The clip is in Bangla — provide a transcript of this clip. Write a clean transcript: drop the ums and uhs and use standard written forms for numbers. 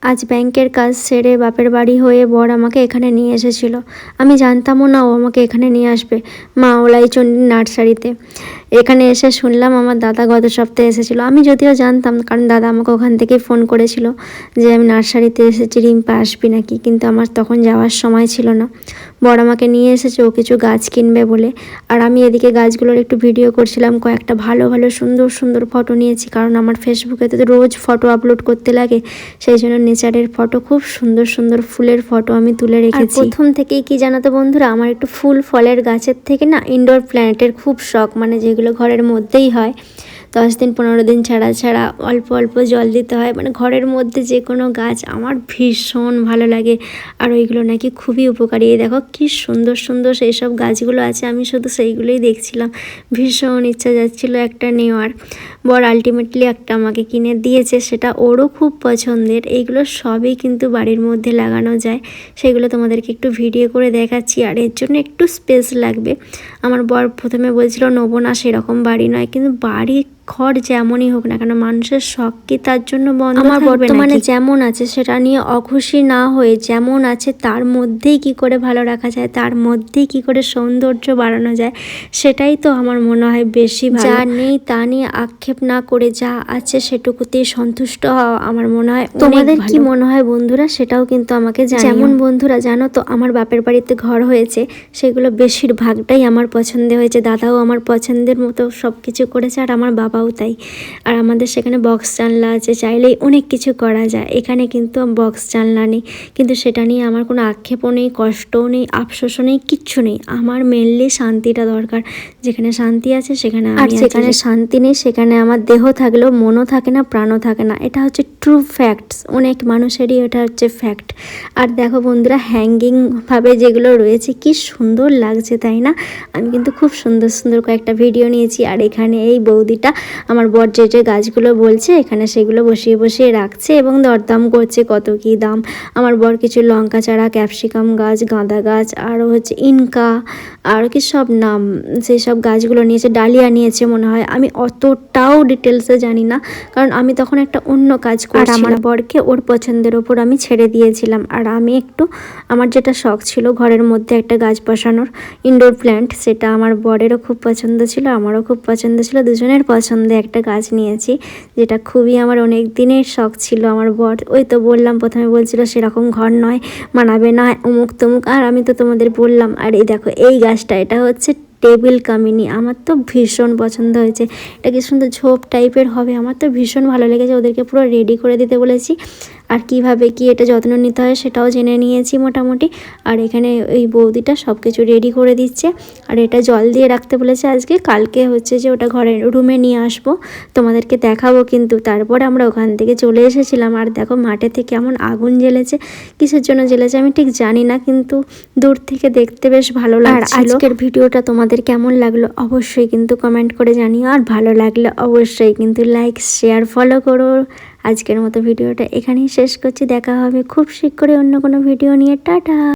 আজ ব্যাংকের কাজ সেরে বাপের বাড়ি হয়ে বর আমাকে এখানে নিয়ে এসেছিল। আমি জানতামও না ও আমাকে এখানে নিয়ে আসবে, মা ওলাইচন্ডী নার্সারিতে। এখানে এসে শুনলাম আমার দাদা গত সপ্তাহে এসেছিলো। আমি যদিও জানতাম, কারণ দাদা আমাকে ওখান থেকেই ফোন করেছিল যে আমি নার্সারিতে এসেছি, রিম্পা আসবি নাকি, কিন্তু আমার তখন যাওয়ার সময় ছিল না। বর আমাকে নিয়ে এসেছে ও কিছু গাছ কিনবে বলে, আর আমি এদিকে গাছগুলোর একটু ভিডিও করছিলাম। কয়েকটা ভালো ভালো সুন্দর সুন্দর ফটো নিয়েছি, কারণ আমার ফেসবুকে তো রোজ ফটো আপলোড করতে লাগে, সেই জন্য নেচারের ফটো, খুব সুন্দর সুন্দর ফুলের ফটো আমি তুলে রেখেছি। প্রথম থেকেই কি জানো তো বন্ধুরা, আমার একটু ফুল ফলের গাছের থেকে না ইনডোর প্ল্যান্টের খুব শখ, মানে যেগুলো ঘরের মধ্যেই হয়, 10 দিন 15 দিন ছাড়া ছাড়া অল্প অল্প জল দিতে হয়, মানে ঘরের মধ্যে যে কোনো গাছ আমার ভীষণ ভালো লাগে। আর ওইগুলো নাকি খুবই উপকারী। এই দেখো কি সুন্দর সুন্দর সেই সব গাছগুলো আছে, আমি শুধু সেইগুলোই দেখছিলাম, ভীষণ ইচ্ছা যাচ্ছিলো একটা নেওয়ার। বর আলটিমেটলি একটা আমাকে কিনে দিয়েছে, সেটা ওরও খুব পছন্দের। এইগুলো সবই কিন্তু বাড়ির মধ্যে লাগানো যায়, সেগুলো তোমাদেরকে একটু ভিডিও করে দেখাচ্ছি। আর এর জন্য একটু স্পেস লাগবে। আমার বর প্রথমে বলছিল নেবো না, সেরকম বাড়ি নয়, কিন্তু বাড়ি ঘর যেমনই হোক না কেন, মানুষের শখ কি তার জন্য বন্ধ থাকবে? আমার বর্তমানে যেমন আছে সেটা নিয়ে অখুশি না হয়ে, যেমন আছে তার মধ্যেই কি করে ভালো রাখা যায়, তার মধ্যেই কি করে সৌন্দর্য বাড়ানো যায়, সেটাই তো আমার মনে হয় বেশি ভালো। যা নেই তা নিয়ে আক্ষেপ না করে যা আছে সেটুকুতেই সন্তুষ্ট হওয়া আমার মনে হয়। তোমাদের কি মনে হয় বন্ধুরা, সেটাও কিন্তু আমাকে জানিও। যেমন বন্ধুরা জানো তো, আমার বাপের বাড়িতে ঘর হয়েছে, সেগুলো বেশিরভাগটাই আমার পছন্দ হয়েছে। দাদাও আমার পছন্দের মতো সব কিছু করেছে, আর আমার বাবাও তাই। আর আমাদের সেখানে বক্স জানলা আছে, চাইলেই অনেক কিছু করা যায়। এখানে কিন্তু বক্স জানলা নেই, কিন্তু সেটা নিয়ে আমার কোনো আক্ষেপও নেই, কষ্টও নেই, আফসোসও নেই, কিচ্ছু নেই। আমার মেনলি শান্তিটা দরকার। যেখানে শান্তি আছে সেখানে আমি আছি, যেখানে শান্তি নেই সেখানে আমার দেহ থাকলেও মনও থাকে না, প্রাণও থাকে না। এটা হচ্ছে ট্রু ফ্যাক্টস, অনেক মানুষেরই এটা হচ্ছে ফ্যাক্ট। আর দেখো বন্ধুরা, হ্যাঙ্গিংভাবে যেগুলো রয়েছে কি সুন্দর লাগছে, তাই না? আমি কিন্তু খুব সুন্দর সুন্দর কয়েকটা ভিডিও নিয়েছি। আর এখানে এই বৌদিটা আমার বর যে যে গাছগুলো বলছে এখানে সেগুলো বসিয়ে বসিয়ে রাখছে এবং দরদাম করছে কত কি দাম। আমার বর কিছু লঙ্কা চারা, ক্যাপসিকাম গাছ, গাঁদা গাছ, আরও হচ্ছে ইনকা, আর কি সব নাম, সেই সব গাছগুলো নিয়েছে। ডালিয়া নিয়েছে মনে হয়, আমি অতটাও ডিটেলসে জানি না, কারণ আমি তখন একটা অন্য কাজ করছিলাম। আমার বরকে ওর পছন্দের ওপর আমি ছেড়ে দিয়েছিলাম। আর আমি একটু, আমার যেটা শখ ছিল ঘরের মধ্যে একটা গাছ বসানোর, ইনডোর প্ল্যান্ট, সেটা আমার বরেরও খুব পছন্দ ছিল, আমারও খুব পছন্দ ছিল, দুজনের পছন্দে একটা গাছ নিয়েছি, যেটা খুবই আমার অনেক দিনের শখ ছিল। আমার বর ওই তো বললাম, প্রথমে বলছিল সেরকম ঘর নয়, মানাবে না, অমুক তমুক, আর আমি তো তোমাদের বললাম। আর এই দেখো এই গাছটা, এটা হচ্ছে টেবিল কামিনী, আমার তো ভীষণ পছন্দ হয়েছে। এটা কি সুন্দর ঝোপ টাইপের হবে, আমার তো ভীষণ ভালো লেগেছে। ওদেরকে পুরো রেডি করে দিতে বলেছি, আর কিভাবে কি এটা যত্ন নিতে হয় সেটাও জেনে নিয়েছি মোটামুটি। আর এখানে এই বৌদিটা সব কিছু রেডি করে দিচ্ছে। আর এটা জল দিয়ে রাখতে বলেছে আজকে, কালকে হচ্ছে যে ওটা ঘরের রুমে নিয়ে আসবো, তোমাদেরকে দেখাবো। কিন্তু তারপরে আমরা ওখান থেকে চলে এসেছিলাম। আর দেখো মাঠে থেকে কেমন আগুন জ্বেলেছে, কিসের জন্য জ্বেলেছে আমি ঠিক জানি না, কিন্তু দূর থেকে দেখতে বেশ ভালো লাগছিল। আর আজকের ভিডিওটা তোমাদের কেমন লাগলো অবশ্যই কিন্তু কমেন্ট করে জানিও, আর ভালো লাগলে অবশ্যই কিন্তু লাইক, শেয়ার, ফলো করো। আজকের মতো ভিডিওটা এখানেই শেষ করছি, দেখা হবে খুব শীঘ্রই অন্য কোনো ভিডিও নিয়ে। টাটা।